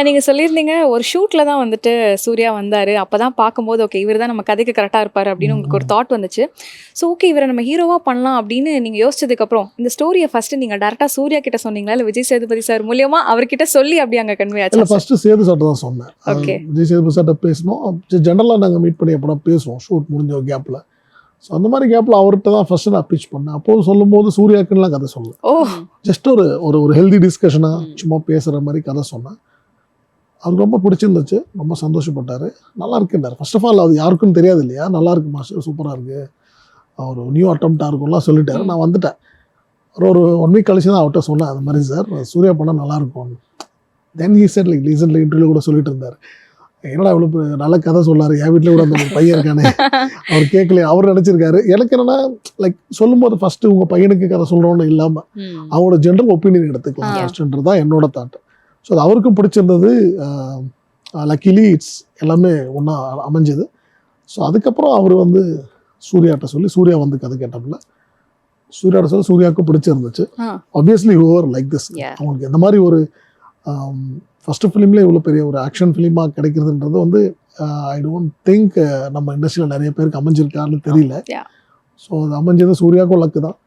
நீங்க சொல்லியிருந்தீங்க ஒரு ஷூட்ல தான் வந்துட்டு சூர்யா வந்தாரு. அப்பதான் பார்க்கும்போது ஓகே இவர் தான் நம்ம கதைக்கு கரெக்டா இருப்பாரு அப்படின்னு உங்களுக்கு ஒரு தாட் வந்துச்சு. ஸோ ஓகே இவரை நம்ம ஹீரோவா பண்ணலாம் அப்படின்னு நீங்க யோசிச்சதுக்கு அப்புறம் இந்த ஸ்டோரியை ஃபர்ஸ்ட் நீங்க டேரக்டா சூர்யா கிட்ட சொன்னீங்களா இல்ல விஜய் சேதுபதி சார் மூலியமா அவர்கிட்ட சொல்லி அப்படி அங்க கன்வே இல்லை ஆச்சு? ஃபஸ்ட்டு சேது சார்ட்ட தான் சொன்னேன். ஓகே. விஜய் சேதுபதி சார்ட்ட பேசணும். ஜென்ரலாக நாங்கள் மீட் பண்ணி எப்படா பேசுவோம் ஷூட் முடிஞ்ச கேப்பில். ஸோ அந்த மாதிரி கேப்பில் அவர்கிட்ட தான் ஃபஸ்ட்டு நான் பிச் பண்ணேன். அப்போது சொல்லும்போது சூர்யாக்குன்னெலாம் கதை சொல்லல. ஓ ஜஸ்ட் ஒரு ஒரு ஒரு ஹெல்தி டிஸ்கஷனாக சும்மா பேசுகிற மாதிரி கதை சொன்னேன். அவருக்கு ரொம்ப பிடிச்சிருந்துச்சு, ரொம்ப சந்தோஷப்பட்டார். நல்லா இருக்குன்னாரு. ஃபர்ஸ்ட் ஆஃப் ஆல் அது யாருக்கும் தெரியாது இல்லையா, நல்லா இருக்கு மாஸ்டர், சூப்பராக இருக்குது, ஒரு நியூ அட்டம்ப்டாக இருக்கும்லாம் சொல்லிட்டாரு. நான் வந்துட்டேன். ஒரு 1 வீக் கழிச்சு தான் அவர்கிட்ட சொன்னேன், அது மாதிரி சார் சூர்யா பண்ணால் நல்லாயிருக்கும். தென் he set like recently interview கூட சொல்லிட்டு இருந்தார், என்னடா இவ்வளோ நல்ல கதை சொல்லாரு, என் வீட்டில் கூட அந்த ஒரு பையன் இருக்கானே அவர் கேட்கல, அவர் நினச்சிருக்காரு. எனக்கு என்னென்னா லைக் சொல்லும்போது ஃபஸ்ட்டு உங்கள் பையனுக்கு கதை சொல்கிறோன்னு இல்லாமல் அவரோட ஜென்ரல் ஒப்பீனியன் எடுத்துக்கலாம் ஃபஸ்ட்டுன்றது தான் என்னோட தாட். ஸோ அது அவருக்கும் பிடிச்சிருந்தது. லக்கிலி இட்ஸ் எல்லாமே ஒன்றா அமைஞ்சது. ஸோ அதுக்கப்புறம் அவர் வந்து சூர்யாட்ட சொல்லி சூர்யா வந்து கதை கேட்டப்பல சூர்யாட்ட சொல்லி சூர்யாவுக்கும் பிடிச்சிருந்துச்சு. ஆப்வியஸ்லி ஹூவர் லைக் திஸ், அவங்களுக்கு எந்த மாதிரி ஒரு ஃபஸ்ட்டு ஃபிலிம்லேயே இவ்வளோ பெரிய ஒரு ஆக்ஷன் ஃபிலிமாக கிடைக்கிறதுன்றது வந்து ஐ டோன்ட் திங்க் நம்ம இண்டஸ்ட்ரியில் நிறைய பேருக்கு அமைஞ்சிருக்கான்னு தெரியல. ஸோ அது அமைஞ்சது சூர்யாவுக்கும் லக்கு தான்.